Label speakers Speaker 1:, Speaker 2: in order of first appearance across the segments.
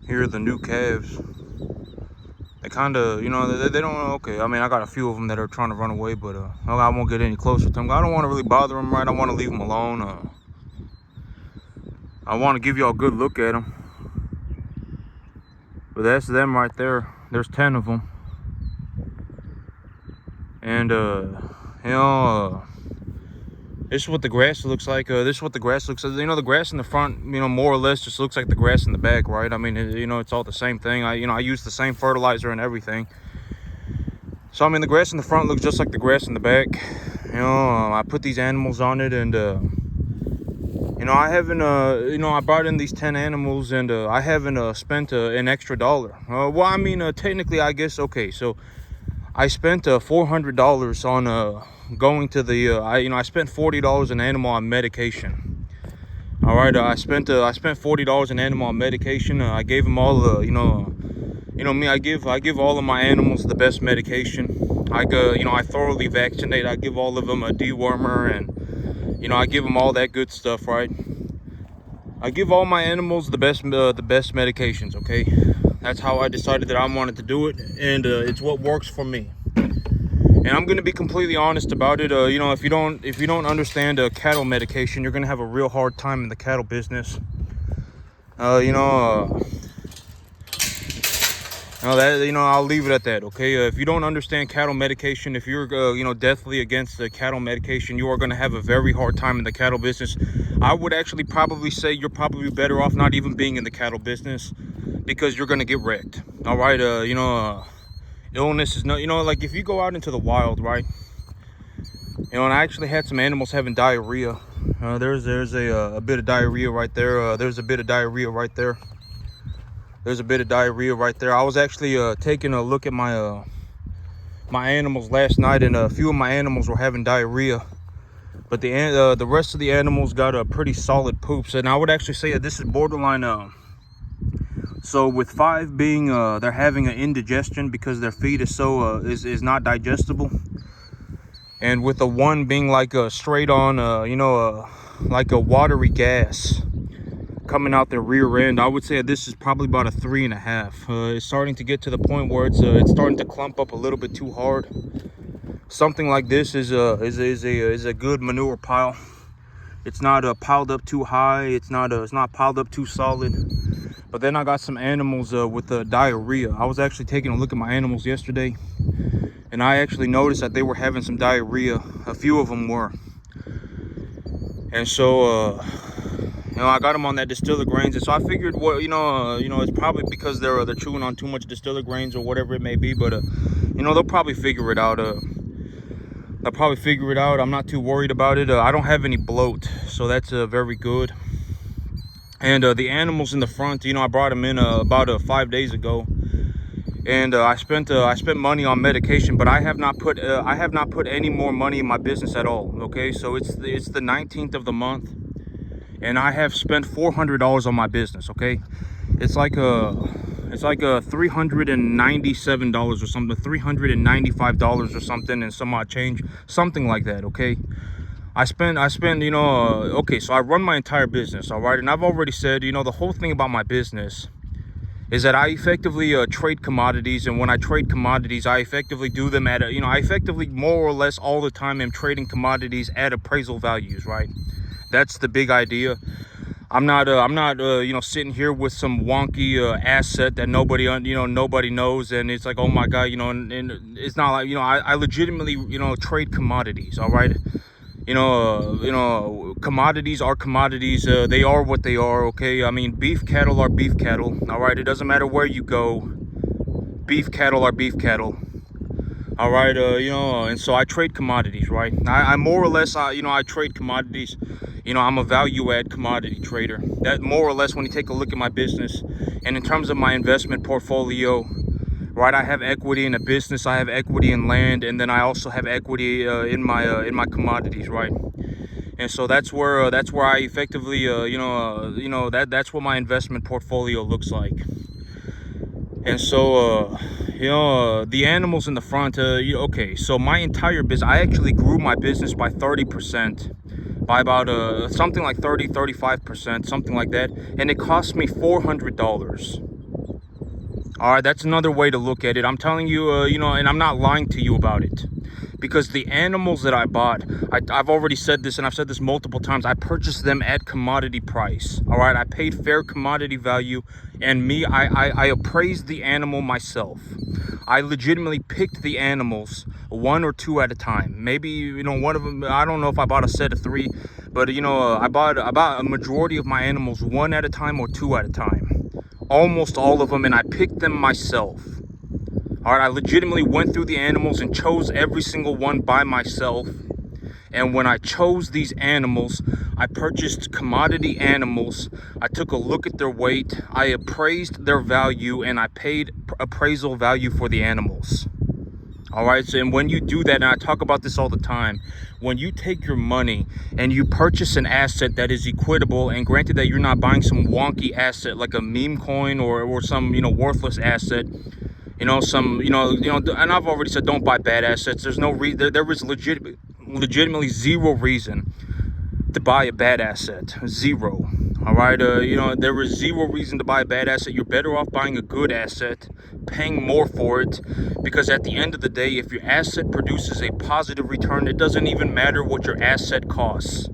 Speaker 1: Here are the new calves. They kind of, they don't. Okay, I mean, I got a few of them that are trying to run away, but I won't get any closer to them. I don't want to really bother them, right? I want to leave them alone. I want to give y'all a good look at them. But that's them right there. There's 10 of them. And this is what the grass looks like. This is what the grass looks like. The grass in the front, more or less just looks like the grass in the back, right? I mean, it's all the same thing. I use the same fertilizer and everything. So, I mean, the grass in the front looks just like the grass in the back. I put these animals on it, and I haven't, I brought in these 10 animals, and I haven't spent an extra dollar. Well, I mean, technically, I guess, okay, so I spent $400 on going to the I spent $40 an animal on medication. All right, I spent $40 an animal on medication. I gave them all me, I give all of my animals the best medication. I thoroughly vaccinate. I give all of them a dewormer, and I give them all that good stuff, right? I give all my animals the best medications, okay? That's how I decided that I wanted to do it, and it's what works for me. And I'm gonna be completely honest about it. If you don't understand cattle medication, you're gonna have a real hard time in the cattle business. I'll leave it at that. Okay. If you don't understand cattle medication, if you're deathly against the cattle medication, you are gonna have a very hard time in the cattle business. I would actually probably say you're probably better off not even being in the cattle business, because you're gonna get wrecked. All right. Illness is no, like if you go out into the wild, right? And I actually had some animals having diarrhea. There's a bit of diarrhea right there. There's a bit of diarrhea right there. There's a bit of diarrhea right there. I was actually taking a look at my my animals last night, and a few of my animals were having diarrhea, but the rest of the animals got a pretty solid poops. And I would actually say that this is borderline. So with 5 being they're having an indigestion because their feed is so is not digestible, and with a 1 being like straight on like a watery gas coming out their rear end, I would say this is probably about a 3.5. It's starting to get to the point where it's starting to clump up a little bit too hard. Something like this is a good manure pile. It's not piled up too high. It's not piled up too solid. But then I got some animals with diarrhea. I was actually taking a look at my animals yesterday, and I actually noticed that they were having some diarrhea. A few of them were. And so, I got them on that distiller grains. And so I figured, well, it's probably because they're chewing on too much distiller grains or whatever it may be. But, they'll probably figure it out. They'll probably figure it out. I'm not too worried about it. I don't have any bloat, so that's very good. And the animals in the front, I brought them in about 5 days ago, and I spent money on medication, but I have not put any more money in my business at all. Okay, so it's the 19th of the month, and I have spent $400 on my business. Okay, it's like $397 or something, $395 or something, and some odd change, something like that. Okay. I spend, okay, so I run my entire business, all right? And I've already said, the whole thing about my business is that I effectively trade commodities. And when I trade commodities, I effectively do them at I effectively more or less all the time am trading commodities at appraisal values, right? That's the big idea. I'm not sitting here with some wonky asset that nobody knows, and it's like, oh my God, and it's not like, I legitimately, trade commodities, all right? Commodities are commodities. They are what they are. Okay. I mean, beef cattle are beef cattle. All right. It doesn't matter where you go. Beef cattle are beef cattle. All right. And so I trade commodities, right? I more or less, I trade commodities. I'm a value add commodity trader. That more or less, when you take a look at my business, and in terms of my investment portfolio, right, I have equity in a business, I have equity in land, and then I also have equity in my commodities, right? And so that's where I effectively that's what my investment portfolio looks like. And so the animals in the front, okay, so my entire business, I actually grew my business by 30%, by about something like 35%, something like that, and it cost me $400. All right, that's another way to look at it. I'm telling you, you know, and I'm not lying to you about it. Because the animals that I bought, I've already said this, and I've said this multiple times, I purchased them at commodity price. All right, I paid fair commodity value, and I appraised the animal myself. I legitimately picked the animals one or two at a time. Maybe, you know, one of them, I don't know if I bought a set of three, but, you know, I bought a majority of my animals one at a time or two at a time. Almost all of them, and I picked them myself. All right, I legitimately went through the animals and chose every single one by myself. And when I chose these animals, I purchased commodity animals. I took a look at their weight. I appraised their value, and I paid appraisal value for the animals. All right, so, and when you do that, and I talk about this all the time, when you take your money and you purchase an asset that is equitable, and granted that you're not buying some wonky asset like a meme coin or some, you know, worthless asset, you know, and I've already said don't buy bad assets. There's no there is legitimately zero reason to buy a bad asset. Zero. All right, you know, there is zero reason to buy a bad asset. You're better off buying a good asset, paying more for it, because at the end of the day, if your asset produces a positive return, it doesn't even matter what your asset costs.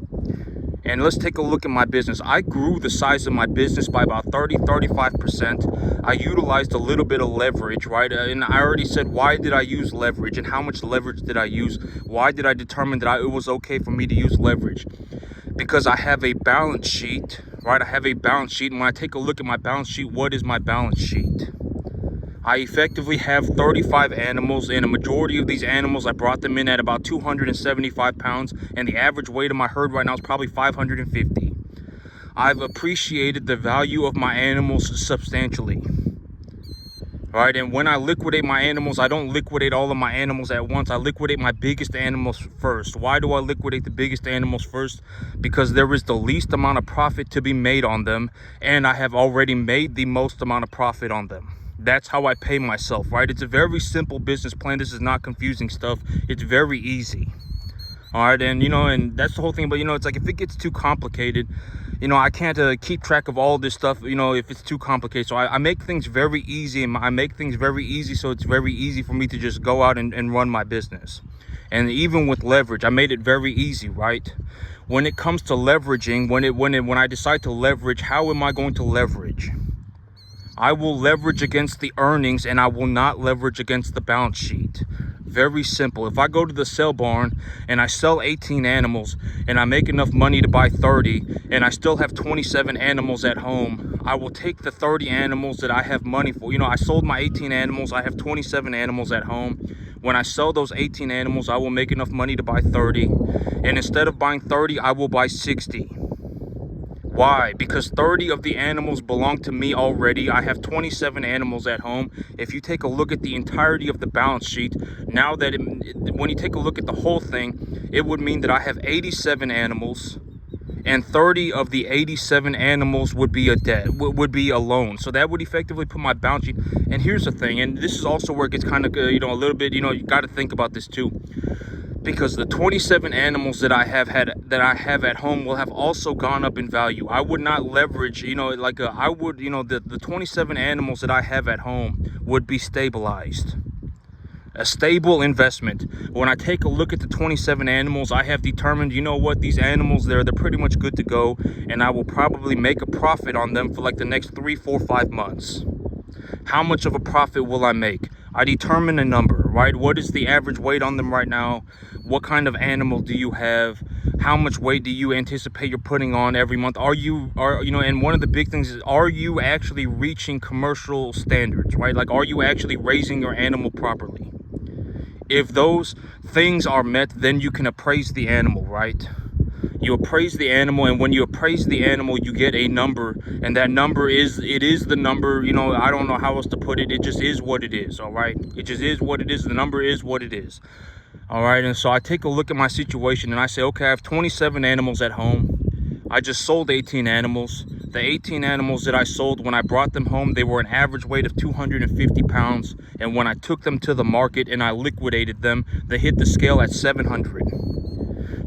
Speaker 1: And let's take a look at my business. I grew the size of my business by about 35%. I utilized a little bit of leverage, right? And I already said, why did I use leverage and how much leverage did I use? Why did I determine that it was okay for me to use leverage? Because I have a balance sheet, right? I have a balance sheet. And when I take a look at my balance sheet, what is my balance sheet? I effectively have 35 animals, and a majority of these animals, I brought them in at about 275 pounds, and the average weight of my herd right now is probably 550. I've appreciated the value of my animals substantially. All right, and when I liquidate my animals, I don't liquidate all of my animals at once. I liquidate my biggest animals first. Why do I liquidate the biggest animals first? Because there is the least amount of profit to be made on them, and I have already made the most amount of profit on them. That's how I pay myself, right? It's a very simple business plan. This is not confusing stuff. It's very easy. All right, and, you know, and that's the whole thing. But, you know, it's like if it gets too complicated, you know, I can't keep track of all this stuff, you know, if it's too complicated. So I make things very easy, and I make things very easy, so it's very easy for me to just go out and run my business. And even with leverage, I made it very easy, right? When it comes to leveraging, when I decide to leverage, how am I going to leverage? I will leverage against the earnings, and I will not leverage against the balance sheet. Very simple. If I go to the sale barn and I sell 18 animals and I make enough money to buy 30, and I still have 27 animals at home, I will take the 30 animals that I have money for. You know, I sold my 18 animals. I have 27 animals at home. When I sell those 18 animals, I will make enough money to buy 30. And instead of buying 30, I will buy 60. Why? Because 30 of the animals belong to me already. I have 27 animals at home. If you take a look at the entirety of the balance sheet, now that when you take a look at the whole thing, it would mean that I have 87 animals, and 30 of the 87 animals would be a debt, would be a loan. So that would effectively put my balance sheet. And here's the thing, and this is also where it gets kind of, you know, a little bit, you know, you got to think about this too. Because the 27 animals that I have at home will have also gone up in value. I would not leverage, you know, like I would, you know, the 27 animals that I have at home would be stabilized. A stable investment. When I take a look at the 27 animals, I have determined, you know what, these animals, they're pretty much good to go, and I will probably make a profit on them for like the next 3, 4, 5 months. How much of a profit will I make? I determine a number, right? What is the average weight on them right now? What kind of animal do you have? How much weight do you anticipate you're putting on every month? You know, and one of the big things is, are you actually reaching commercial standards, right? Like, are you actually raising your animal properly? If those things are met, then you can appraise the animal, right? You appraise the animal, and when you appraise the animal, you get a number, and that number is the number. You know, I don't know how else to put it. It just is what it is. All right, it just is what it is. The number is what it is. All right, and so I take a look at my situation and I say, okay, I have 27 animals at home. I just sold 18 animals. The 18 animals that I sold, when I brought them home, they were an average weight of 250 pounds, and when I took them to the market and I liquidated them, they hit the scale at 700.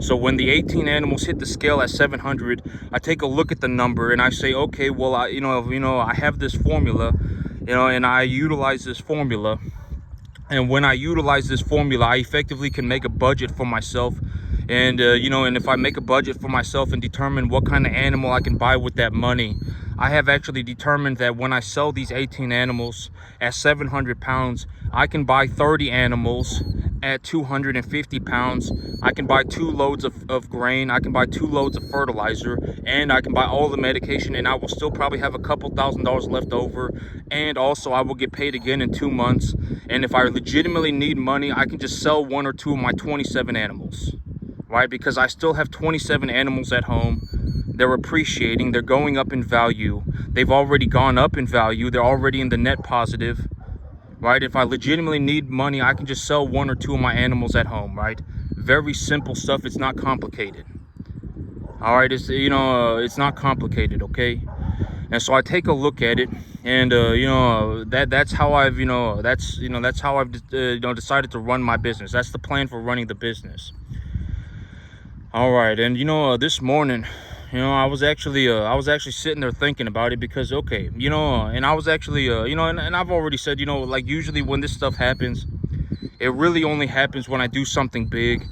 Speaker 1: So when the 18 animals hit the scale at 700, I take a look at the number and I say, okay, well, I have this formula. and I utilize this formula. And when I utilize this formula, I effectively can make a budget for myself. And, and if I make a budget for myself and determine what kind of animal I can buy with that money, I have actually determined that when I sell these 18 animals at 700 pounds, I can buy 30 animals at 250 pounds. I can buy 2 loads of grain. I can buy 2 loads of fertilizer, and I can buy all the medication, and I will still probably have a couple $1,000s left over. And also I will get paid again in 2 months. And if I legitimately need money, I can just sell 1 or 2 of my 27 animals, right? Because I still have 27 animals at home. They're appreciating, they're going up in value. They've already gone up in value. They're already in the net positive, right? If I legitimately need money, I can just sell 1 or 2 of my animals at home, right? Very simple stuff. It's not complicated. All right, it's not complicated, okay? And so I take a look at it, and that's how I've decided to run my business. That's the plan for running the business. All right, and this morning, I was actually sitting there thinking about it, because okay, and I was actually and I've already said, like, usually when this stuff happens, it really only happens when I do something big,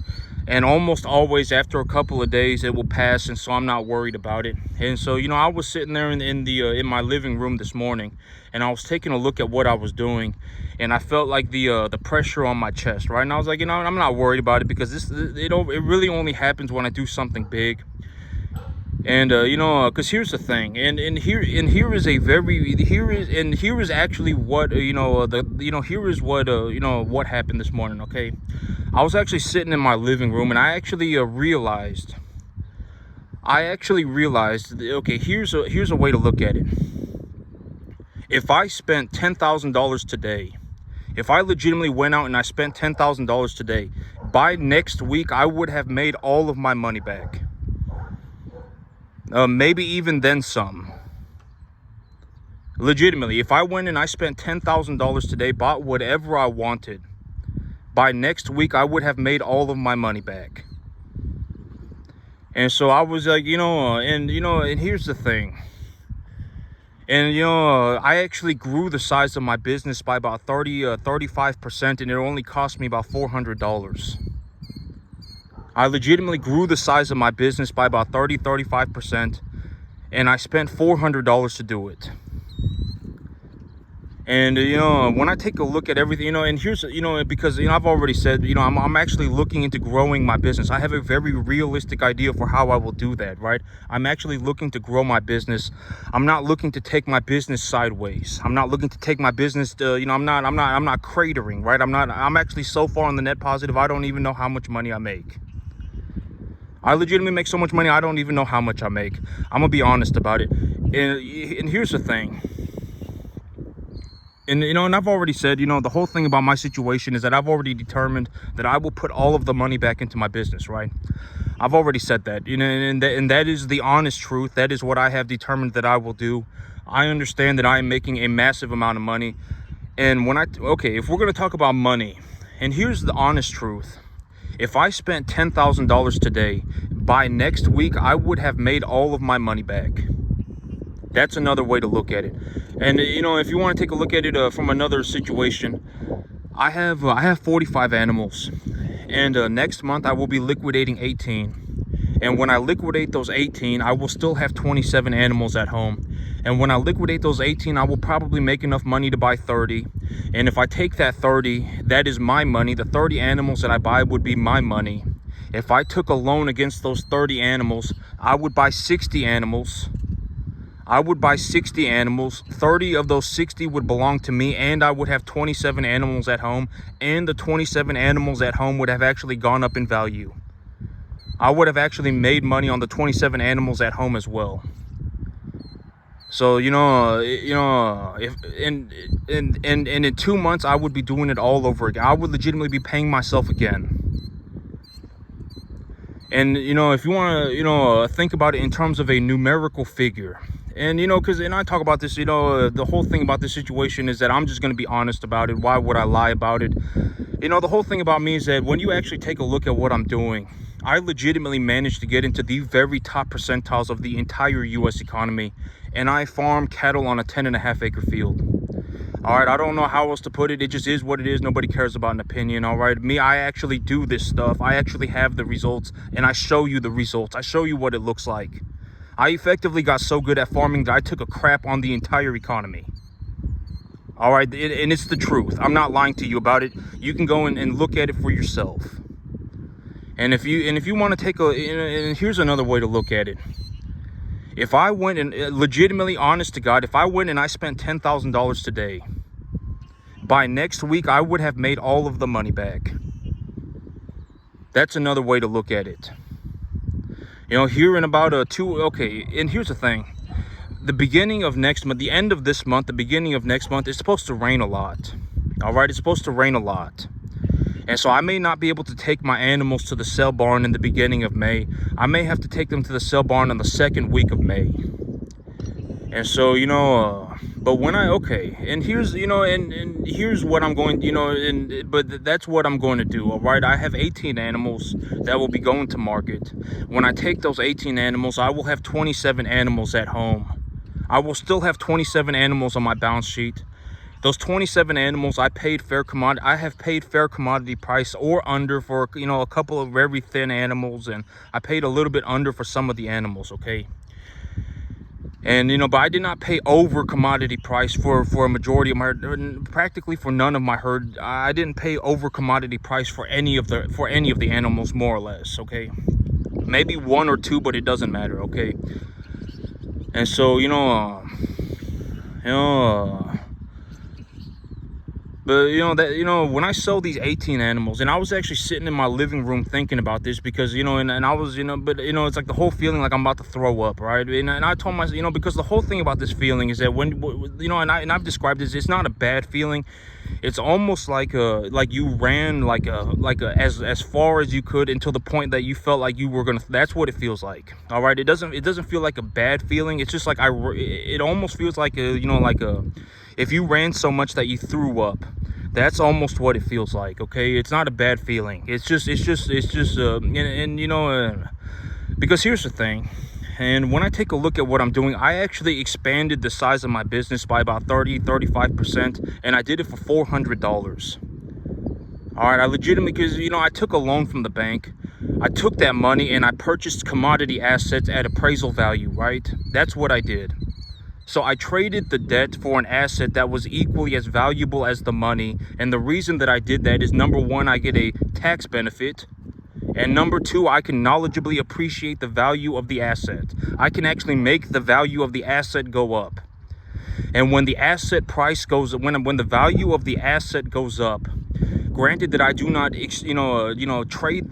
Speaker 1: and almost always after a couple of days it will pass, and so I'm not worried about it. And so I was sitting there in my living room this morning, and I was taking a look at what I was doing, and I felt like the pressure on my chest, right? And I was like, I'm not worried about it, because it really only happens when I do something big. And because here's the thing, here is actually what here is what happened this morning. Okay, I was actually sitting in my living room, and I actually realized, okay, here's a way to look at it. If I spent $10,000 today, if I legitimately went out and I spent $10,000 today, by next week I would have made all of my money back. Maybe even then some. Legitimately, if I went and I spent $10,000 today, bought whatever I wanted, by next week I would have made all of my money back. And so I was like, and here's the thing. And I actually grew the size of my business by about 35%, and it only cost me about $400. I legitimately grew the size of my business by about 35%, and I spent $400 to do it. And when I take a look at everything, and here's because I've already said, I'm actually looking into growing my business. I have a very realistic idea for how I will do that, right? I'm actually looking to grow my business. I'm not looking to take my business sideways. I'm not looking to take my business to, I'm not cratering, right? I'm actually so far on the net positive, I don't even know how much money I make. I legitimately make so much money, I don't even know how much I make. I'm gonna be honest about it. And here's the thing. And and I've already said, the whole thing about my situation is that I've already determined that I will put all of the money back into my business, right? I've already said that, and that is the honest truth. That is what I have determined that I will do. I understand that I am making a massive amount of money. And if we're going to talk about money, and here's the honest truth. If I spent $10,000 today, by next week, I would have made all of my money back. That's another way to look at it. And if you want to take a look at it from another situation, I have 45 animals, and next month I will be liquidating 18. And when I liquidate those 18, I will still have 27 animals at home. And when I liquidate those 18, I will probably make enough money to buy 30. And if I take that 30, that is my money. The 30 animals that I buy would be my money. If I took a loan against those 30 animals, I would buy 60 animals. 30 of those 60 would belong to me, and I would have 27 animals at home, and the 27 animals at home would have actually gone up in value. I would have actually made money on the 27 animals at home as well. So if in 2 months I would be doing it all over again. I would legitimately be paying myself again. And if you want to think about it in terms of a numerical figure, and I talk about this, the whole thing about this situation is that I'm just going to be honest about it. Why would I lie about it? The whole thing about me is that when you actually take a look at what I'm doing, I legitimately managed to get into the very top percentiles of the entire U.S. economy, and I farm cattle on a 10.5 acre field. All right, I don't know how else to put it. It just is what it is. Nobody cares about an opinion. All right, me, I actually do this stuff. I actually have the results, and I show you the results. I show you what it looks like. I effectively got so good at farming that I took a crap on the entire economy. All right, and it's the truth. I'm not lying to you about it. You can go and look at it for yourself. And if you want to take and here's another way to look at it. If I went and legitimately, honest to God, if I went and I spent $10,000 today, by next week I would have made all of the money back. That's another way to look at it. You know, here in about okay, and here's the thing. The beginning of next month, the end of this month, the beginning of next month, it's supposed to rain a lot. All right, it's supposed to rain a lot. And so I may not be able to take my animals to the sale barn in the beginning of May. I may have to take them to the sale barn on the second week of May. And so, you know, but when and here's, you know, and here's what I'm going, you know, but that's what I'm going to do. All right, I have 18 animals that will be going to market. When I take those 18 animals, I will have 27 animals at home. I will still have 27 animals on my balance sheet. Those 27 animals, I have paid fair commodity price or under for, you know, a couple of very thin animals, and I paid a little bit under for some of the animals, okay? And, you know, but I did not pay over commodity price for a majority of my herd, practically for none of my herd. I didn't pay over commodity price for any of the animals, more or less, okay? Maybe one or two, but it doesn't matter, okay? And so, but when I sold these 18 animals, and I was actually sitting in my living room thinking about this because, you know, and I was, you know, but, you know, it's like the whole feeling like I'm about to throw up, right? And I told myself, you know, because the whole thing about this feeling is that when, you know, and I've described this, it's not a bad feeling. It's almost like you ran as far as you could until the point that you felt like you were gonna. That's what it feels like. All right, it doesn't feel like a bad feeling. It's just like it almost feels like if you ran so much that you threw up. That's almost what it feels like. Okay, it's not a bad feeling. It's just because here's the thing. And when I take a look at what I'm doing, I actually expanded the size of my business by about 35%, and I did it for $400. All right, I legitimately, because, you know, I took a loan from the bank. I took that money and I purchased commodity assets at appraisal value, right? That's what I did. So I traded the debt for an asset that was equally as valuable as the money. And the reason that I did that is, number one, I get a tax benefit. And number two, I can knowledgeably appreciate the value of the asset. I can actually make the value of the asset go up. And when the asset price goes, when the value of the asset goes up, granted that I do not, trade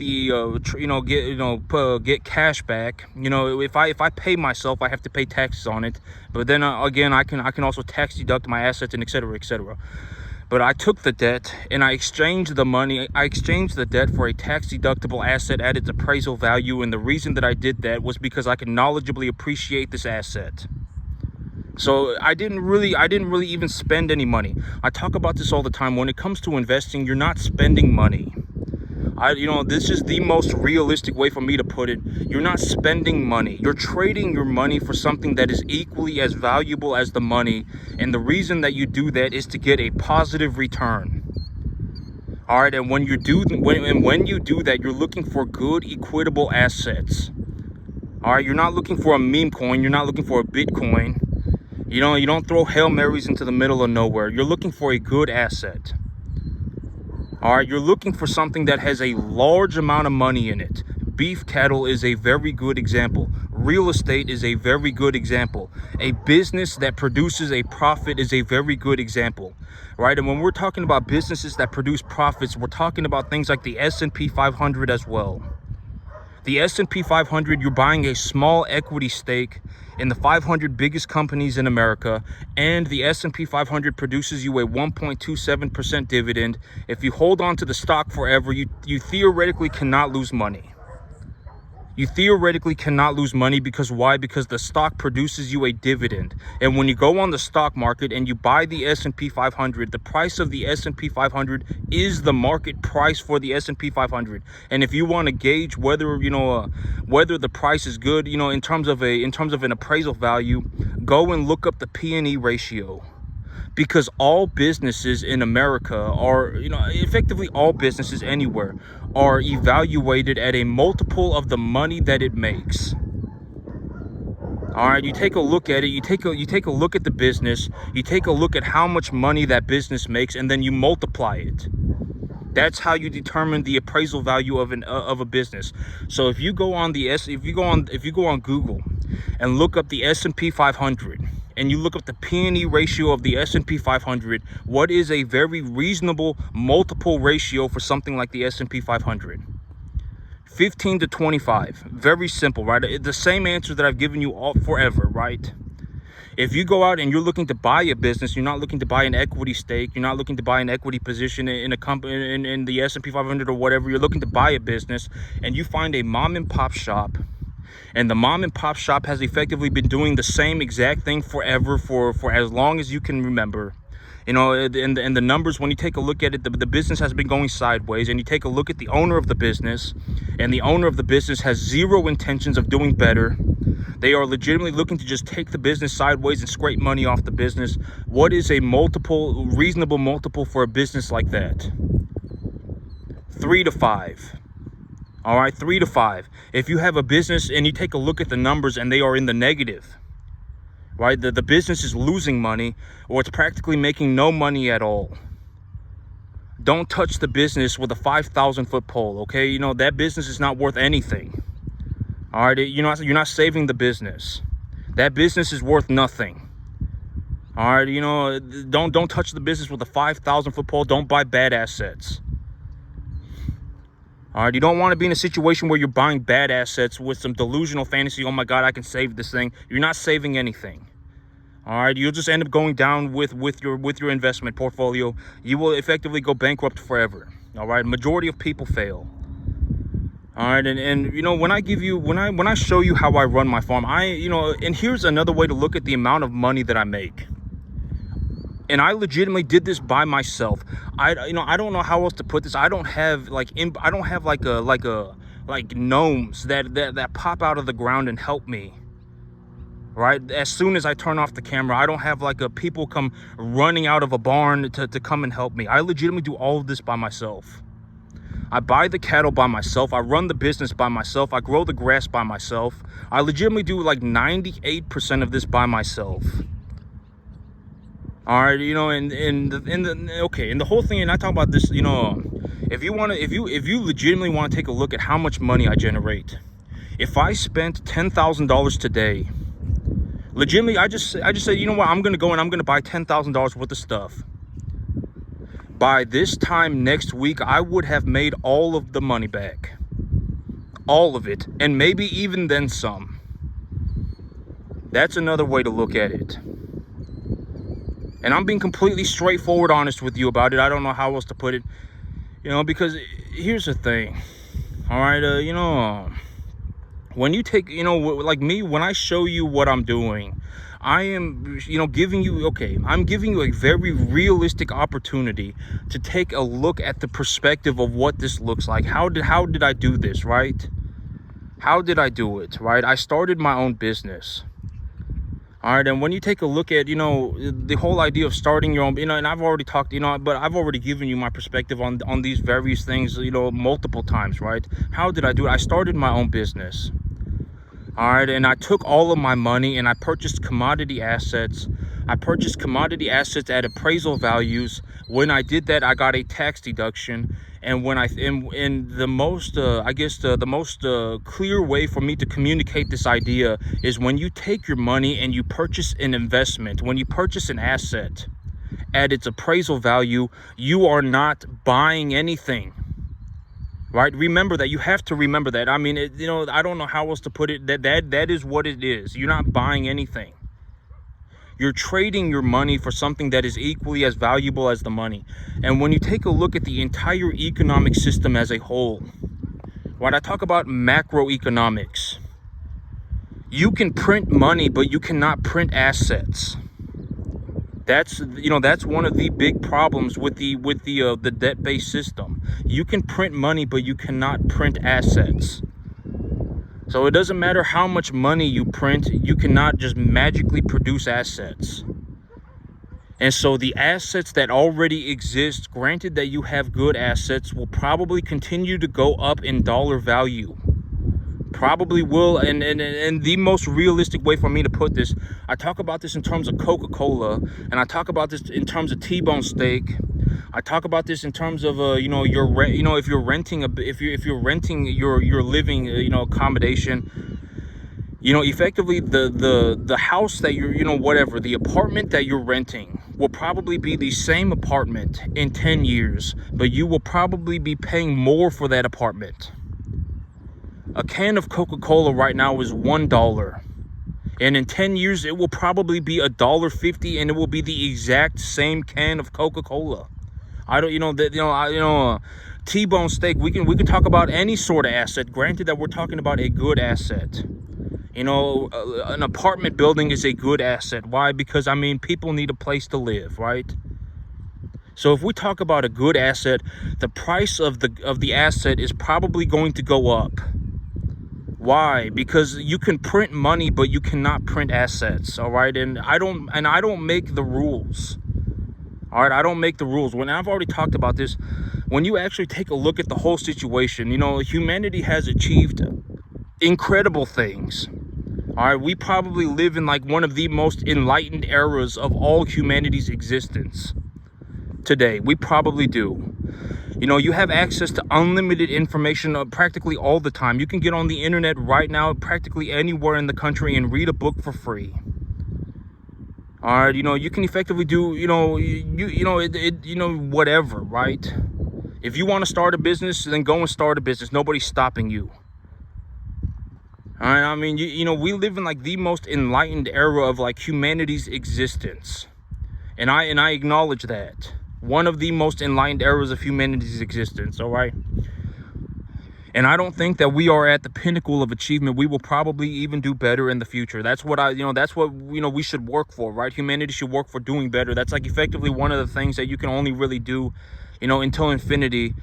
Speaker 1: get cash back. You know, if I pay myself, I have to pay taxes on it. But then again, I can also tax deduct my assets and et cetera, et cetera. But I took the debt and I exchanged the money. I exchanged the debt for a tax-deductible asset at its appraisal value. And the reason that I did that was because I can knowledgeably appreciate this asset. So I didn't really even spend any money. I talk about this all the time. When it comes to investing, you're not spending money. This is the most realistic way for me to put it. You're not spending money. You're trading your money for something that is equally as valuable as the money. And the reason that you do that is to get a positive return. All right, and when you do that, you're looking for good, equitable assets. All right, you're not looking for a meme coin. You're not looking for a Bitcoin. You don't throw Hail Marys into the middle of nowhere. You're looking for a good asset. All right, you're looking for something that has a large amount of money in it. Beef cattle is a very good example. Real estate is a very good example. A business that produces a profit is a very good example, right? And when we're talking about businesses that produce profits, we're talking about things like the S&P 500 as well. The S&P 500, you're buying a small equity stake in the 500 biggest companies in America, and the S&P 500 produces you a 1.27% dividend. If you hold on to the stock forever, you theoretically cannot lose money. You theoretically cannot lose money because why? Because the stock produces you a dividend. And when you go on the stock market and you buy the S&P 500, the price of the S&P 500 is the market price for the S&P 500. And if you want to gauge whether the price is good, in terms of an appraisal value, go and look up the P&E ratio. because all businesses in America are, effectively all businesses anywhere are evaluated at a multiple of the money that it makes. All right, you take a look at it, you take a look at the business, you take a look at how much money that business makes, and then you multiply it. That's how you determine the appraisal value of a business. So if you go on Google and look up the S&P 500 and you look up the P/E ratio of the S&P 500, what is a very reasonable multiple ratio for something like the S&P 500? 15 to 25. Very simple, right? The same answer that I've given you all forever, right? If you go out and you're looking to buy a business, you're not looking to buy an equity stake, you're not looking to buy an equity position in a company, in the S&P 500 or whatever, you're looking to buy a business, and you find a mom and pop shop, and the mom and pop shop has effectively been doing the same exact thing forever, for as long as you can remember. And the numbers, when you take a look at it, the business has been going sideways, and you take a look at the owner of the business, and the owner of the business has zero intentions of doing better. They are legitimately looking to just take the business sideways and scrape money off the business. What is a reasonable multiple for a business like that? 3 to 5. All right, 3 to 5. If you have a business and you take a look at the numbers and they are in the negative, right? The business is losing money, or it's practically making no money at all, don't touch the business with a 5,000-foot pole, okay? That business is not worth anything. All right, you're not saving the business. That business is worth nothing. All right, don't touch the business with a 5,000-foot pole. Don't buy bad assets. All right, you don't want to be in a situation where you're buying bad assets with some delusional fantasy. Oh my God, I can save this thing. You're not saving anything. All right, you'll just end up going down with your investment portfolio. You will effectively go bankrupt forever. All right, majority of people fail. All right, and when I show you how I run my farm, and here's another way to look at the amount of money that I make. And I legitimately did this by myself. I don't know how else to put this. I don't have like gnomes that pop out of the ground and help me. Right? As soon as I turn off the camera, I don't have people come running out of a barn to come and help me. I legitimately do all of this by myself. I buy the cattle by myself. I run the business by myself. I grow the grass by myself. I legitimately do like 98% of this by myself. All right, and the whole thing, and I talk about this, if you legitimately want to take a look at how much money I generate, if I spent $10,000 today, legitimately, I just said, you know what, I'm gonna go and I'm gonna buy $10,000 worth of stuff. By this time next week, I would have made all of the money back, all of it, and maybe even then some. That's another way to look at it. And I'm being completely straightforward, honest with you about it. I don't know how else to put it, because here's the thing. All right, when you take, like me, when I show you what I'm doing, I am, giving you a very realistic opportunity to take a look at the perspective of what this looks like. How did I do this, right? How did I do it, right? I started my own business. All right, and when you take a look at, the whole idea of starting your own, and I've already talked, but I've already given you my perspective on these various things, multiple times, right? How did I do it? I started my own business. All right, and I took all of my money and I purchased commodity assets. I purchased commodity assets at appraisal values. When I did that, I got a tax deduction. And when the most clear way for me to communicate this idea is when you take your money and you purchase an investment, when you purchase an asset at its appraisal value, you are not buying anything. Right? Remember that. You have to remember that. I mean, I don't know how else to put it. That is what it is. You're not buying anything. You're trading your money for something that is equally as valuable as the money. And when you take a look at the entire economic system as a whole, right? I talk about macroeconomics. You can print money, but you cannot print assets. That's one of the big problems with the debt-based system. You can print money, but you cannot print assets. So it doesn't matter how much money you print, you cannot just magically produce assets. And so the assets that already exist, granted that you have good assets, will probably continue to go up in dollar value. Probably will. And the most realistic way for me to put this, I talk about this in terms of Coca-Cola, and I talk about this in terms of T-bone steak. I talk about this in terms of you know, your rent. You know, if you're renting if you're renting your living you know, accommodation, you know, effectively the house that you're, you know, whatever, the apartment that you're renting will probably be the same apartment in 10 years, but you will probably be paying more for that apartment. A can of Coca-Cola right now is $1, and in 10 years it will probably be $1.50, and it will be the exact same can of Coca-Cola. I don't, you know, that, T-bone steak. We can talk about any sort of asset. Granted that we're talking about a good asset. You know, an apartment building is a good asset. Why? Because, I mean, people need a place to live, right? So if we talk about a good asset, the price of the asset is probably going to go up. Why? Because you can print money, but you cannot print assets. All right, and I don't make the rules. All right, I don't make the rules. When I've already talked about this, when you actually take a look at the whole situation, you know, humanity has achieved incredible things. All right, we probably live in like one of the most enlightened eras of all humanity's existence today. We probably do. You know, you have access to unlimited information practically all the time. You can get on the internet right now, practically anywhere in the country, and read a book for free. All right, you know, you can effectively do, you know, whatever, right? If you want to start a business, then go and start a business. Nobody's stopping you. All right, I mean, you know, we live in like the most enlightened era of like humanity's existence, and I acknowledge that. One of the most enlightened eras of humanity's existence. All right, and I don't think that we are at the pinnacle of achievement. We will probably even do better in the future. That's what that's what, you know, we should work for, right? Humanity should work for doing better. That's like effectively one of the things that you can only really do, you know, until infinity.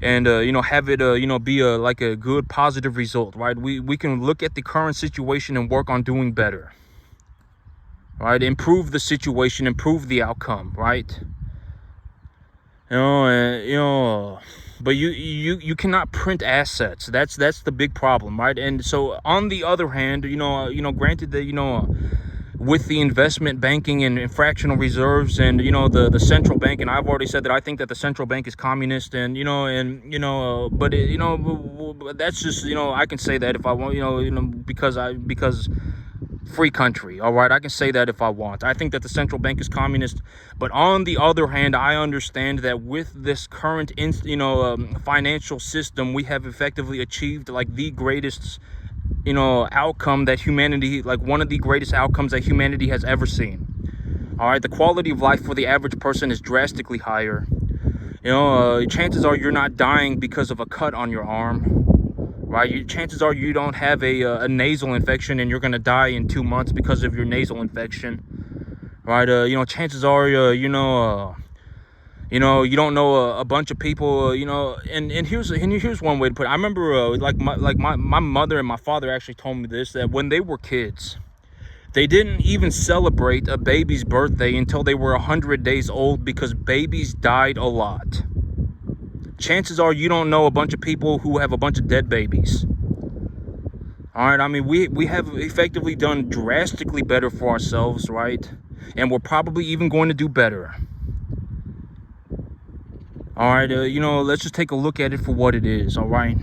Speaker 1: And you know, have it you know, be like a good positive result, right? We can look at the current situation and work on doing better, right? Improve the situation, improve the outcome, right? You know, but you cannot print assets. That's the big problem, right? And so on the other hand, you know, granted that, you know, with the investment banking and fractional reserves and, you know, the central bank, and I've already said that I think that the central bank is communist, and but it, you know, that's just, you know, I can say that if I want, you know, because free country, all right, I can say that if I want. I think that the central bank is communist, but on the other hand, I understand that with this current financial system, we have effectively achieved like the greatest, you know, outcome that humanity, like one of the greatest outcomes that humanity has ever seen. All right, the quality of life for the average person is drastically higher. You know, chances are you're not dying because of a cut on your arm, right? Chances are you don't have a nasal infection and you're gonna die in 2 months because of your nasal infection, right? You know, chances are you don't know a bunch of people, you know, and here's one way to put it. I remember my mother and my father actually told me this, that when they were kids, they didn't even celebrate a baby's birthday until they were 100 days old, because babies died a lot. Chances are you don't know a bunch of people who have a bunch of dead babies. All right, I mean, we have effectively done drastically better for ourselves, right? And we're probably even going to do better. All right, you know, let's just take a look at it for what it is, all right?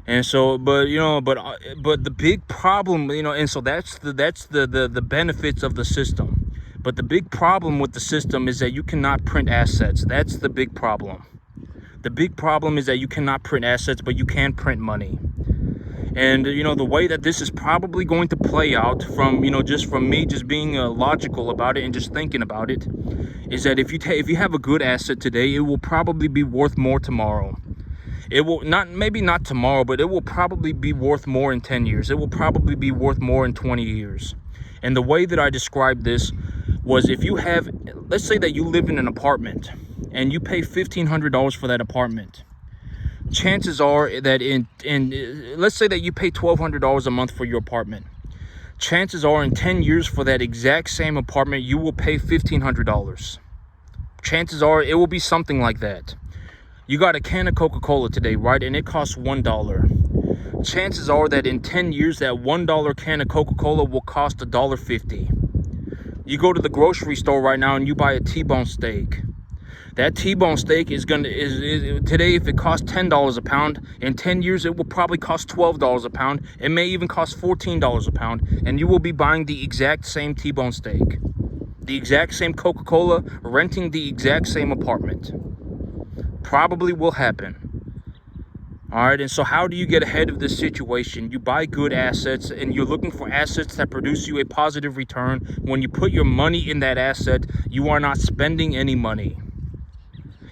Speaker 1: And so, but the big problem, you know, and so that's the benefits of the system. But the big problem with the system is that you cannot print assets. That's the big problem. The big problem is that you cannot print assets, but you can print money. And, you know, the way that this is probably going to play out, from, you know, just from me just being logical about it and just thinking about it, is that if you have a good asset today, it will probably be worth more tomorrow. It will not, maybe not tomorrow, but it will probably be worth more in 10 years. It will probably be worth more in 20 years. And the way that I described this was, if you have, let's say that you live in an apartment and you pay $1,500 for that apartment. Chances are that let's say that you pay $1,200 a month for your apartment. chances are in 10 years for that exact same apartment, you will pay $1,500. Chances are it will be something like that. You got a can of Coca-Cola today, right? And it costs $1. Chances are that in 10 years, that $1 can of Coca-Cola will cost $1.50. You go to the grocery store right now and you buy a T-bone steak. That T-bone steak is today, if it costs $10 a pound, in 10 years it will probably cost $12 a pound. It may even cost $14 a pound, and you will be buying the exact same T-bone steak, the exact same Coca-Cola, renting the exact same apartment. Probably will happen. All right, and so how do you get ahead of this situation? You buy good assets, and you're looking for assets that produce you a positive return. When you put your money in that asset, you are not spending any money.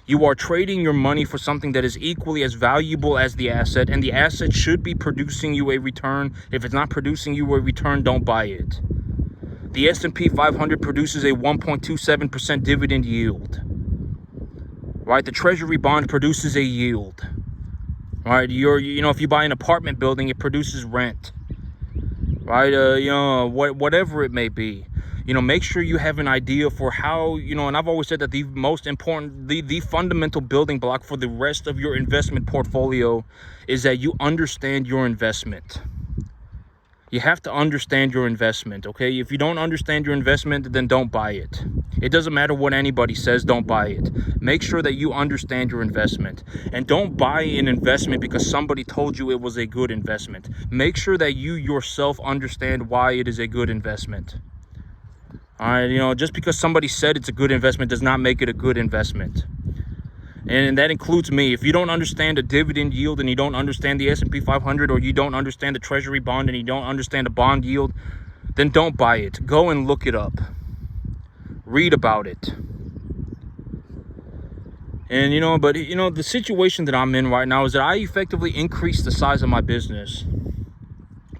Speaker 1: You are trading your money for something that is equally as valuable as the asset, and the asset should be producing you a return. If it's not producing you a return, don't buy it. The S&P 500 produces a 1.27% dividend yield. Right? The Treasury bond produces a yield. Right? If you buy an apartment building, it produces rent. Right? Whatever it may be. Make sure you have an idea for how, and I've always said that the most important, the fundamental building block for the rest of your investment portfolio is that you understand your investment. You have to understand your investment, okay? If you don't understand your investment, then don't buy it. It doesn't matter what anybody says, don't buy it. Make sure that you understand your investment. And don't buy an investment because somebody told you it was a good investment. Make sure that you yourself understand why it is a good investment. All right, just because somebody said it's a good investment does not make it a good investment. And that includes me. If you don't understand a dividend yield and you don't understand the S&P 500, or you don't understand the Treasury bond and you don't understand the bond yield, then don't buy it. Go and look it up. Read about it. And, the situation that I'm in right now is that I effectively increased the size of my business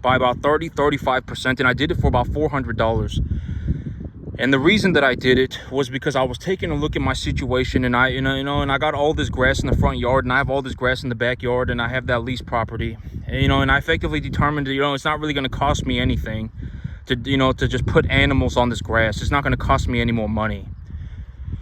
Speaker 1: by about 35%, and I did it for about $400. And the reason that I did it was because I was taking a look at my situation, and I got all this grass in the front yard, and I have all this grass in the backyard, and I have that leased property, and I effectively determined that, it's not really going to cost me anything to just put animals on this grass. It's not going to cost me any more money.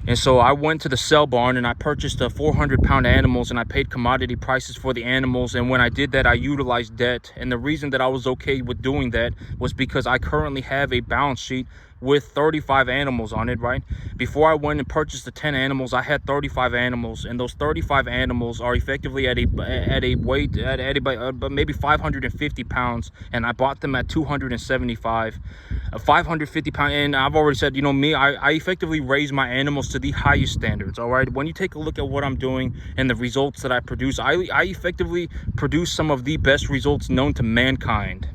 Speaker 1: And so I went to the sell barn and I purchased 400-pound animals, and I paid commodity prices for the animals. And when I did that, I utilized debt. And the reason that I was okay with doing that was because I currently have a balance sheet with 35 animals on it, right? Before I went and purchased the 10 animals, I had 35 animals, and those 35 animals are effectively at a weight at maybe 550 pounds, and I bought them at 275. 550 pounds, and I've already said, I effectively raise my animals to the highest standards. All right, when you take a look at what I'm doing and the results that I produce, I effectively produce some of the best results known to mankind.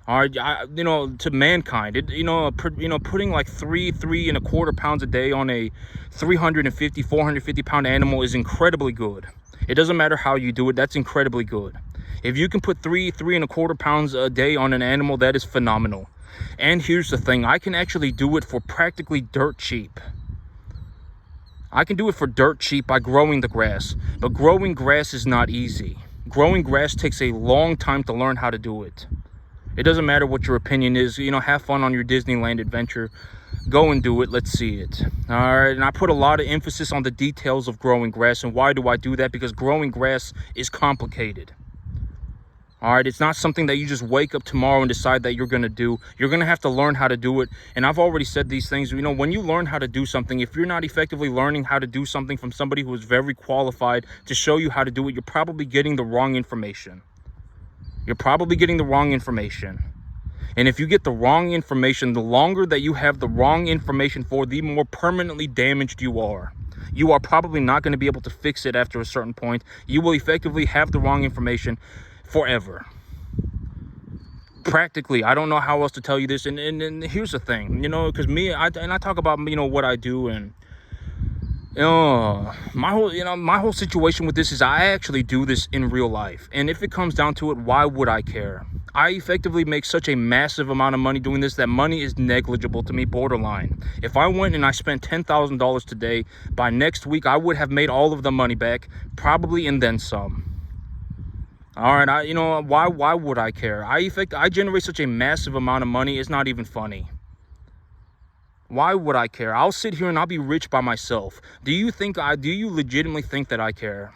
Speaker 1: All right, to mankind, putting like 3.25 pounds a day on a 450 pound animal is incredibly good. It doesn't matter how you do it, that's incredibly good. If you can put 3.25 pounds a day on an animal, that is phenomenal. And here's the thing, I can actually do it for practically dirt cheap. I can do it for dirt cheap by growing the grass, but growing grass is not easy. Growing grass takes a long time to learn how to do it. It doesn't matter what your opinion is, have fun on your Disneyland adventure. Go and do it. Let's see it. All right. And I put a lot of emphasis on the details of growing grass. And why do I do that? Because growing grass is complicated. All right. It's not something that you just wake up tomorrow and decide that you're going to do. You're going to have to learn how to do it. And I've already said these things. When you learn how to do something, if you're not effectively learning how to do something from somebody who is very qualified to show you how to do it, you're probably getting the wrong information. You're probably getting the wrong information. And if you get the wrong information, the longer that you have the wrong information for, the more permanently damaged you are. You are probably not going to be able to fix it after a certain point. You will effectively have the wrong information forever. Practically, I don't know how else to tell you this. And here's the thing, because I talk about, what I do, and my whole situation with this is I actually do this in real life. And if it comes down to it, why would I care? I effectively make such a massive amount of money doing this that money is negligible to me, borderline. If I went and I spent $10,000 today, by next week I would have made all of the money back, probably, and then some. All right, why would I care? I generate such a massive amount of money, it's not even funny. Why would I care? I'll sit here and I'll be rich by myself. Do you legitimately think that I care?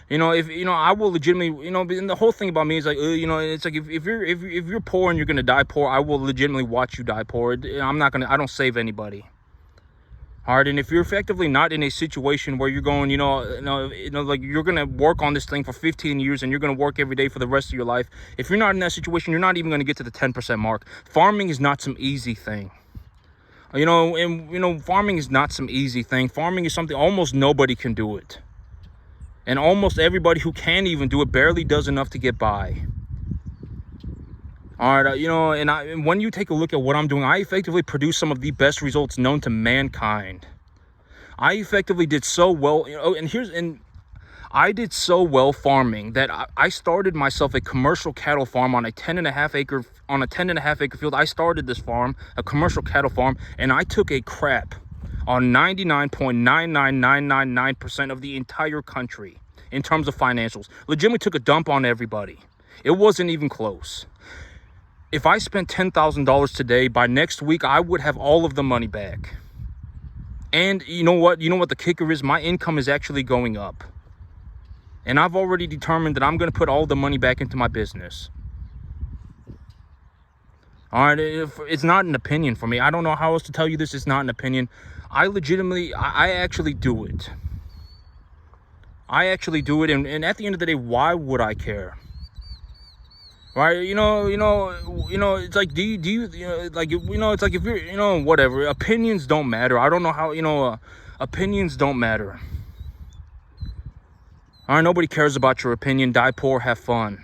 Speaker 1: If I will legitimately, and the whole thing about me is like, it's like if you're poor and you're gonna die poor, I will legitimately watch you die poor. I don't save anybody. All right, and if you're effectively not in a situation where you're going, like you're gonna work on this thing for 15 years and you're gonna work every day for the rest of your life. If you're not in that situation, you're not even gonna get to the 10% mark. Farming is not some easy thing. Farming is not some easy thing. Farming is something almost nobody can do it. And almost everybody who can even do it barely does enough to get by. All right, and when you take a look at what I'm doing, I effectively produce some of the best results known to mankind. I effectively did so well, and I did so well farming that I started myself a commercial cattle farm on a 10.5 acre field. I started this farm, a commercial cattle farm, and I took a crap on 99.99999% of the entire country in terms of financials. Legitimately took a dump on everybody. It wasn't even close. If I spent $10,000 today, by next week, I would have all of the money back. And you know what? You know what the kicker is? My income is actually going up. And I've already determined that I'm going to put all the money back into my business. All right, it's not an opinion for me. I don't know how else to tell you this. It's not an opinion. I actually do it. I actually do it. And at the end of the day, why would I care? Right, it's like, do you it's like if you're, whatever, opinions don't matter. I don't know how, opinions don't matter. All right, nobody cares about your opinion. Die poor, have fun.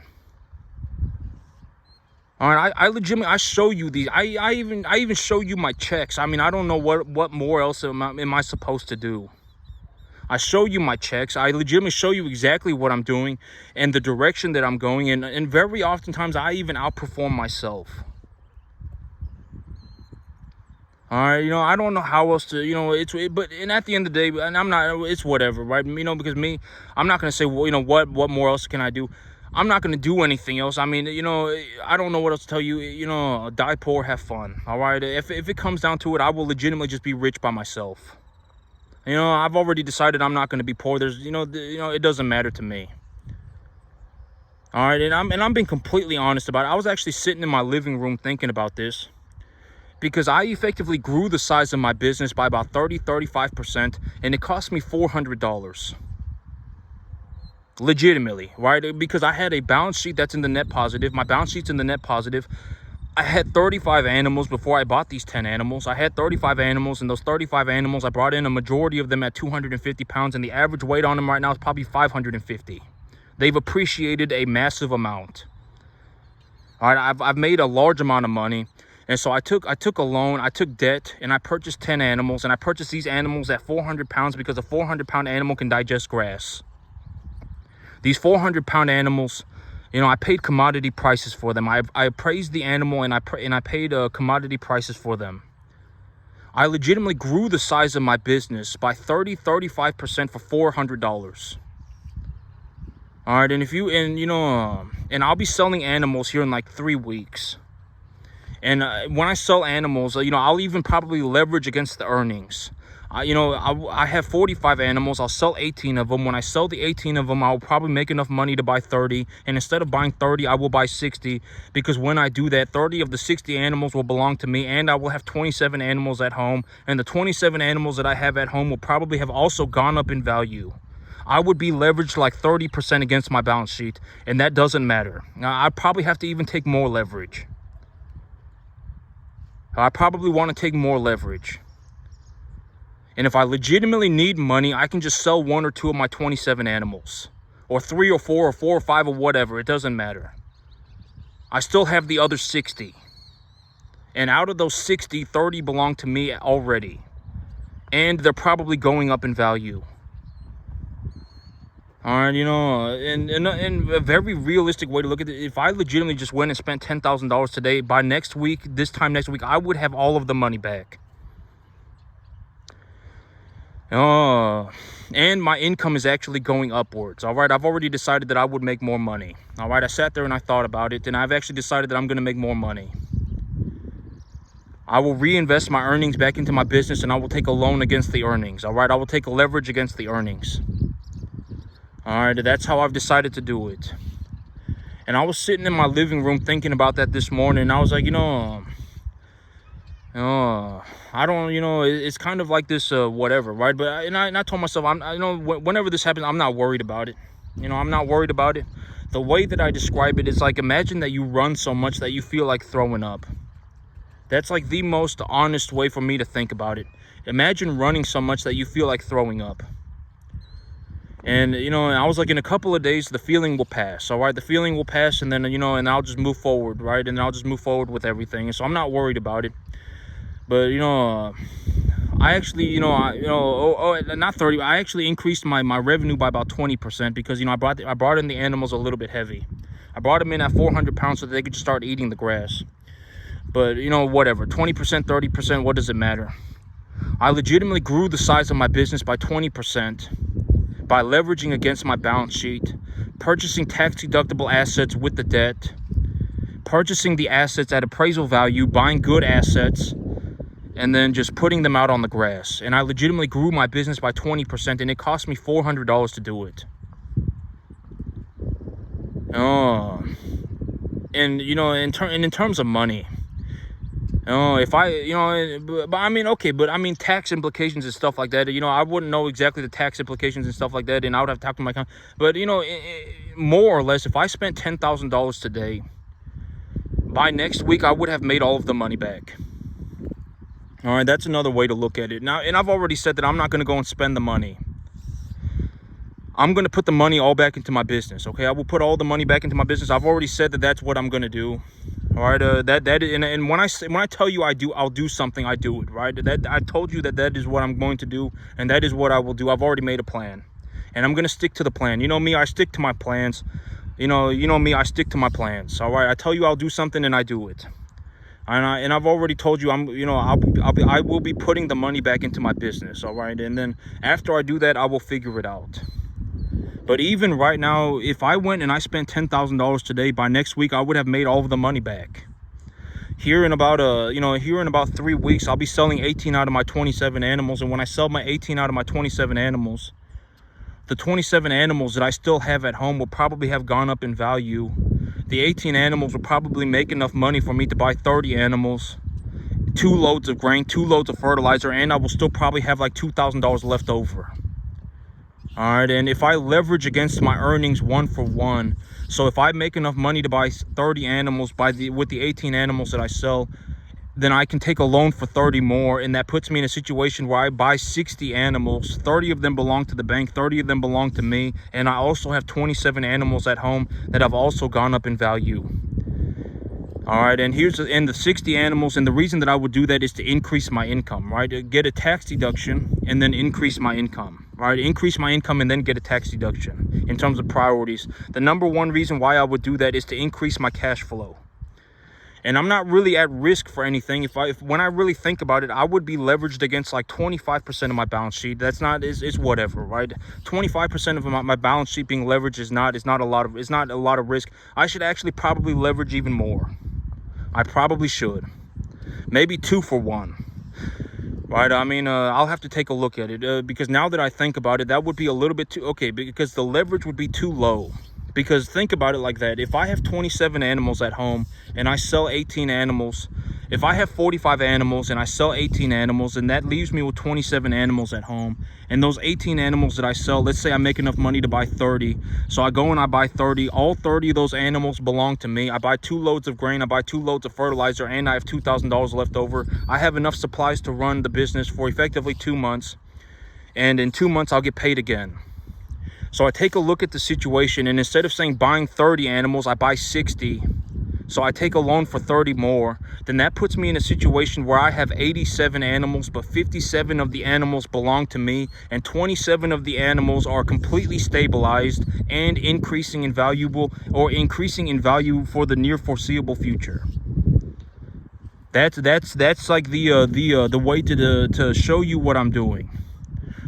Speaker 1: All right, I legitimately, I show you these. I even show you my checks. I mean, I don't know what more else am I supposed to do. I show you my checks. I legitimately show you exactly what I'm doing and the direction that I'm going in. And very oftentimes, I even outperform myself. All right, I don't know how else to, and at the end of the day, and it's whatever, right? Because I'm not going to say, well, what more else can I do? I'm not going to do anything else. I mean, I don't know what else to tell you. Die poor, have fun. All right. If it comes down to it, I will legitimately just be rich by myself. I've already decided I'm not going to be poor. There's, it doesn't matter to me. All right. And I'm being completely honest about it. I was actually sitting in my living room thinking about this because I effectively grew the size of my business by about 35%, and it cost me $400. Legitimately, right? Because I had a balance sheet that's in the net positive. My balance sheet's in the net positive. I had 35 animals before I bought these 10 animals. I had 35 animals, and those 35 animals, I brought in a majority of them at 250 pounds, and the average weight on them right now is probably 550. They've appreciated a massive amount. All right, I've made a large amount of money, and so I took a loan, I took debt, and I purchased 10 animals, and I purchased these animals at 400 pounds because a 400-pound animal can digest grass. These 400-pound animals, I paid commodity prices for them. I appraised the animal, and I paid commodity prices for them. I legitimately grew the size of my business by 35% for $400. All right, and I'll be selling animals here in like 3 weeks. And when I sell animals, I'll even probably leverage against the earnings. I have 45 animals. I'll sell 18 of them. When I sell the 18 of them, I'll probably make enough money to buy 30. And instead of buying 30, I will buy 60. Because when I do that, 30 of the 60 animals will belong to me. And I will have 27 animals at home. And the 27 animals that I have at home will probably have also gone up in value. I would be leveraged like 30% against my balance sheet. And that doesn't matter. Now, I probably have to even take more leverage. I probably want to take more leverage. And if I legitimately need money, I can just sell 1 or 2 of my 27 animals. Or 3 or 4 or 4 or 5 or whatever. It doesn't matter. I still have the other 60. And out of those 60, 30 belong to me already. And they're probably going up in value. All right, and a very realistic way to look at it, if I legitimately just went and spent $10,000 today, by next week, this time next week, I would have all of the money back. and my income is actually going upwards. All right, I've already decided that I would make more money. All right, I sat there and I thought about it, and I've actually decided that I'm going to make more money. I will reinvest my earnings back into my business, and I will take a loan against the earnings. All right, I will take a leverage against the earnings. All right, that's how I've decided to do it. And I was sitting in my living room thinking about that this morning, and I was like, I don't, it's kind of like this, whatever, right? But I told myself, whenever this happens, I'm not worried about it. I'm not worried about it. The way that I describe it is like, imagine that you run so much that you feel like throwing up. That's like the most honest way for me to think about it. Imagine running so much that you feel like throwing up. And, I was like, in a couple of days, the feeling will pass. All right, the feeling will pass, and then, and I'll just move forward, right? And I'll just move forward with everything. And so I'm not worried about it. But, I actually, not 30. I actually increased my revenue by about 20% because, I brought in the animals a little bit heavy. I brought them in at 400 pounds so that they could just start eating the grass. But, whatever, 20%, 30%, what does it matter? I legitimately grew the size of my business by 20% by leveraging against my balance sheet, purchasing tax-deductible assets with the debt, purchasing the assets at appraisal value, buying good assets, and then just putting them out on the grass. And I legitimately grew my business by 20%, and it cost me $400 to do it. And, in terms of money, if I, but I mean, okay, but I mean, tax implications and stuff like that, I wouldn't know exactly the tax implications and stuff like that, and I would have to talk to my account. But, more or less, if I spent $10,000 today, by next week, I would have made all of the money back. All right, that's another way to look at it. Now, and I've already said that I'm not going to go and spend the money. I'm going to put the money all back into my business, okay? I will put all the money back into my business. I've already said that that's what I'm going to do. All right, and when I tell you I'll do something, I do it, right? That I told you that is what I'm going to do, and that is what I will do. I've already made a plan, and I'm going to stick to the plan. You know me, I stick to my plans. You know me, I stick to my plans. All right, I tell you I'll do something, and I do it. And I've already told you I will be putting the money back into my business. All right, and then after I do that, I will figure it out. But even right now, if I went and I spent $10,000 today, by next week I would have made all of the money back. Here in about 3 weeks, I'll be selling 18 out of my 27 animals, and when I sell my 18 out of my 27 animals, the 27 animals that I still have at home will probably have gone up in value. The 18 animals will probably make enough money for me to buy 30 animals, 2 loads of grain, 2 loads of fertilizer, and I will still probably have like $2,000 left over. All right, and if I leverage against my earnings 1-for-1, so if I make enough money to buy 30 animals with the 18 animals that I sell, then I can take a loan for 30 more, and that puts me in a situation where I buy 60 animals. 30 of them belong to the bank, 30 of them belong to me, and I also have 27 animals at home that have also gone up in value. All right, and the 60 animals, and the reason that I would do that is to increase my income, right? Get a tax deduction and then increase my income, right? Increase my income and then get a tax deduction in terms of priorities. The number one reason why I would do that is to increase my cash flow. And I'm not really at risk for anything. When I really think about it, I would be leveraged against like 25% of my balance sheet. It's whatever, right? 25% of my balance sheet being leveraged is not a lot of risk. I should actually probably leverage even more. I probably should. Maybe 2-for-1. Right, I mean, I'll have to take a look at it because now that I think about it, that would be a little bit too, okay, because the leverage would be too low. Because think about it like that. If I have 27 animals at home and I sell 18 animals, if I have 45 animals and I sell 18 animals, and that leaves me with 27 animals at home, and those 18 animals that I sell, let's say I make enough money to buy 30. So I go and I buy 30. All 30 of those animals belong to me. I buy 2 loads of grain, I buy 2 loads of fertilizer, and I have $2,000 left over. I have enough supplies to run the business for effectively 2 months. And in 2 months, I'll get paid again. So I take a look at the situation, and instead of saying buying 30 animals, I buy 60. So I take a loan for 30 more. Then that puts me in a situation where I have 87 animals, but 57 of the animals belong to me, and 27 of the animals are completely stabilized and increasing in value for the near foreseeable future. That's like the way to show you what I'm doing.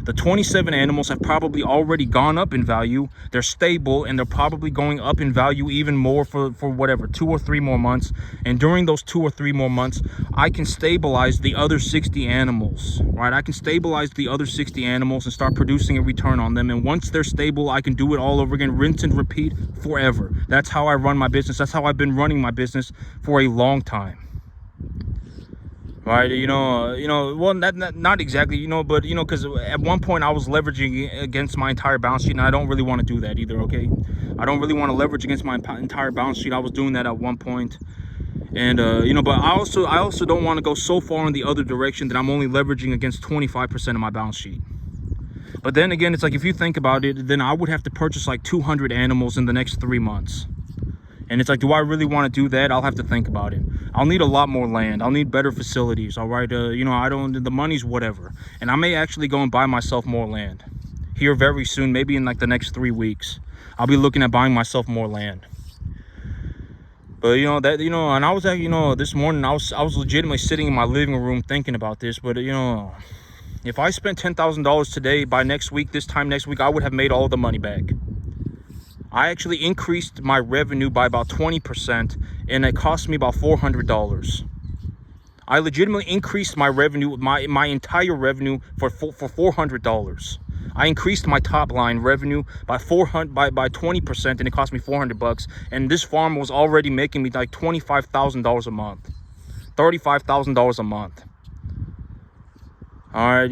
Speaker 1: The 27 animals have probably already gone up in value. They're stable, and they're probably going up in value even more for whatever, 2 or 3 more months. And during those 2 or 3 more months, I can stabilize the other 60 animals, right? I can stabilize the other 60 animals and start producing a return on them. And once they're stable, I can do it all over again, rinse and repeat forever. That's how I run my business. That's how I've been running my business for a long time. Right, well, not exactly, but because at one point I was leveraging against my entire balance sheet, and I don't really want to do that either. Okay, I don't really want to leverage against my entire balance sheet. I was doing that at one point, and but I also don't want to go so far in the other direction that I'm only leveraging against 25% of my balance sheet. But then again, it's like, if you think about it, then I would have to purchase like 200 animals in the next 3 months. And it's like, do I really want to do that? I'll have to think about it. I'll need a lot more land. I'll need better facilities. All right. The money's whatever. And I may actually go and buy myself more land here very soon. Maybe in like the next 3 weeks, I'll be looking at buying myself more land. But and I was actually, this morning I was legitimately sitting in my living room thinking about this. But if I spent $10,000 today, by next week, this time next week, I would have made all the money back. I actually increased my revenue by about 20%, and it cost me about $400. I legitimately increased my revenue, my entire revenue for $400. I increased my top line revenue by 20%, and it cost me $400. And this farm was already making me like $25,000 a month, $35,000 a month. All right,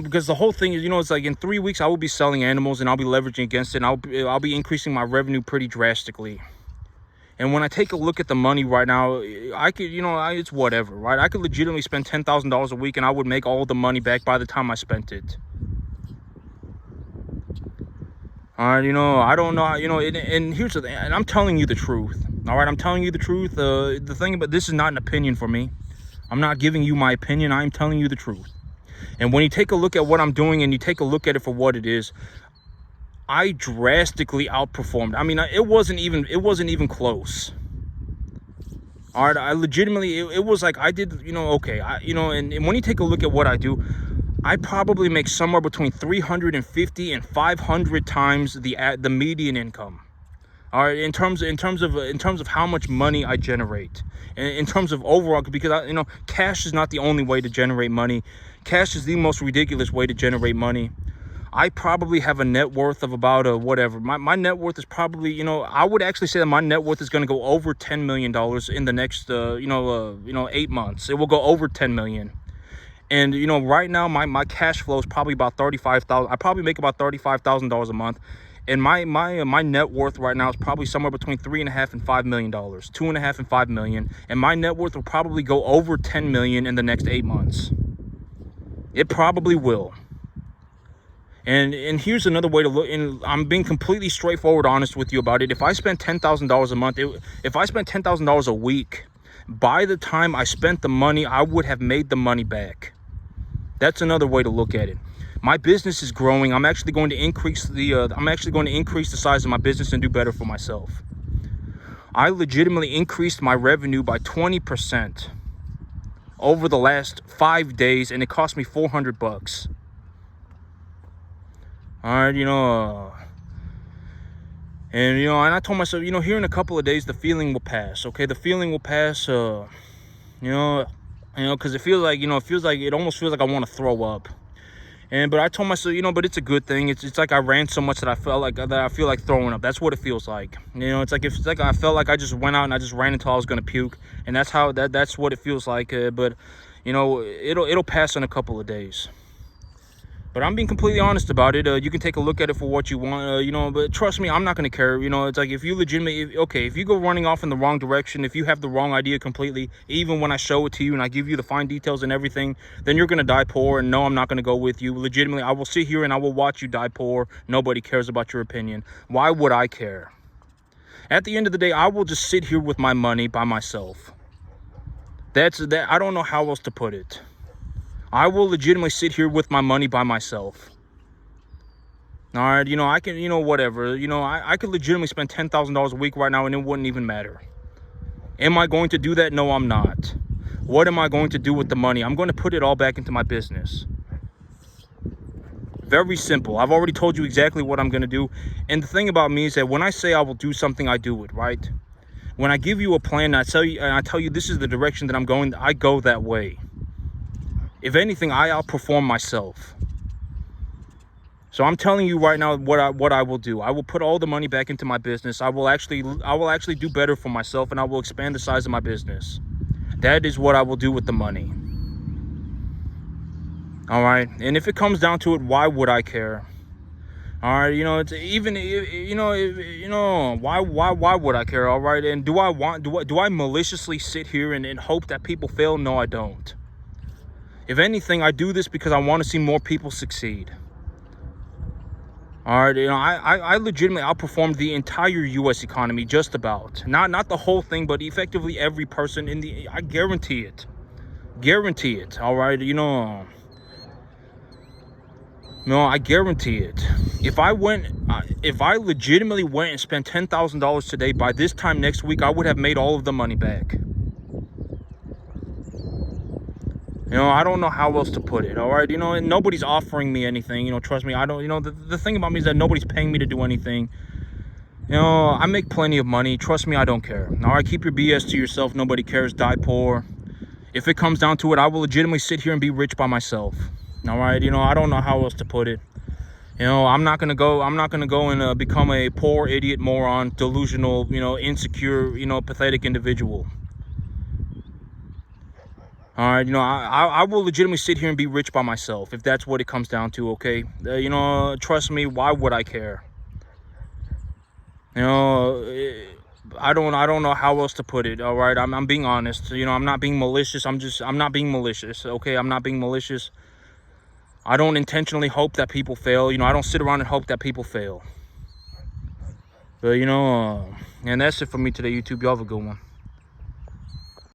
Speaker 1: because the whole thing is, it's like in 3 weeks I will be selling animals, and I'll be leveraging against it, and I'll be increasing my revenue pretty drastically. And when I take a look at the money right now, I could, it's whatever, right? I could legitimately spend $10,000 a week, and I would make all the money back by the time I spent it. All right, I don't know, and here's the thing, and I'm telling you the truth. All right, I'm telling you the truth. The thing about this is not an opinion for me. I'm not giving you my opinion. I'm telling you the truth. And when you take a look at what I'm doing, and you take a look at it for what it is, I drastically outperformed. I mean, it wasn't even close. All right, I legitimately, it was like I did, okay, and when you take a look at what I do, I probably make somewhere between 350 and 500 times the median income. All right, in terms of how much money I generate, and in terms of overall, because cash is not the only way to generate money. Cash is the most ridiculous way to generate money. I probably have a net worth of about whatever. My net worth is probably, I would actually say that my net worth is going to go over $10 million in the next 8 months. It will go over 10 million. And right now my cash flow is probably about 35,000. I probably make about $35,000 a month. And my net worth right now is probably somewhere between $3.5 and $5 million, $2.5 and $5 million. And my net worth will probably go over 10 million in the next 8 months. It probably will. And here's another way to look, and I'm being completely straightforward, honest with you about it. If I spent $10,000 a month, if I spent $10,000 a week, by the time I spent the money, I would have made the money back. That's another way to look at it. My business is growing. I'm actually going to increase the size of my business and do better for myself. I legitimately increased my revenue by 20% over the last 5 days, and it cost me $400. All right, and I told myself, here in a couple of days, the feeling will pass. Okay, the feeling will pass. Because it almost feels like I want to throw up. But I told myself, but it's a good thing. It's like I ran so much that I feel like throwing up. That's what it feels like. It's like I felt like I just went out and I just ran until I was gonna puke, and that's what it feels like. But it'll pass in a couple of days. But I'm being completely honest about it. You can take a look at it for what you want, but trust me, I'm not going to care. It's like if you legitimately, if you go running off in the wrong direction, if you have the wrong idea completely, even when I show it to you and I give you the fine details and everything, then you're going to die poor. And no, I'm not going to go with you. Legitimately, I will sit here and I will watch you die poor. Nobody cares about your opinion. Why would I care? At the end of the day, I will just sit here with my money by myself. That's that. I don't know how else to put it. I will legitimately sit here with my money by myself. All right, I can, whatever. I could legitimately spend $10,000 a week right now and it wouldn't even matter. Am I going to do that? No, I'm not. What am I going to do with the money? I'm going to put it all back into my business. Very simple. I've already told you exactly what I'm going to do. And the thing about me is that when I say I will do something, I do it, right? When I give you a plan, I tell you this is the direction that I'm going, I go that way. If anything, I outperform myself. So I'm telling you right now what I will do. I will put all the money back into my business. I will actually do better for myself, and I will expand the size of my business. That is what I will do with the money. All right. And if it comes down to it, why would I care? All right. It's even, why would I care? All right. And do I maliciously sit here and hope that people fail? No, I don't. If anything, I do this because I want to see more people succeed. All right, I legitimately outperformed the entire U.S. economy, just about. Not the whole thing, but effectively every person I guarantee it. Guarantee it, all right? No, I guarantee it. If I legitimately went and spent $10,000 today, by this time next week, I would have made all of the money back. I don't know how else to put it, all right? And nobody's offering me anything, trust me. I don't, the thing about me is that nobody's paying me to do anything. I make plenty of money. Trust me, I don't care. All right, keep your BS to yourself. Nobody cares. Die poor. If it comes down to it, I will legitimately sit here and be rich by myself. All right, I don't know how else to put it. I'm not gonna go and become a poor idiot, moron, delusional, insecure, pathetic individual. All right, I will legitimately sit here and be rich by myself if that's what it comes down to, okay? Trust me, why would I care? I don't know how else to put it, all right? I'm being honest. I'm not being malicious. I'm not being malicious, okay? I'm not being malicious. I don't intentionally hope that people fail. I don't sit around and hope that people fail. But, and that's it for me today, YouTube. Y'all have a good one.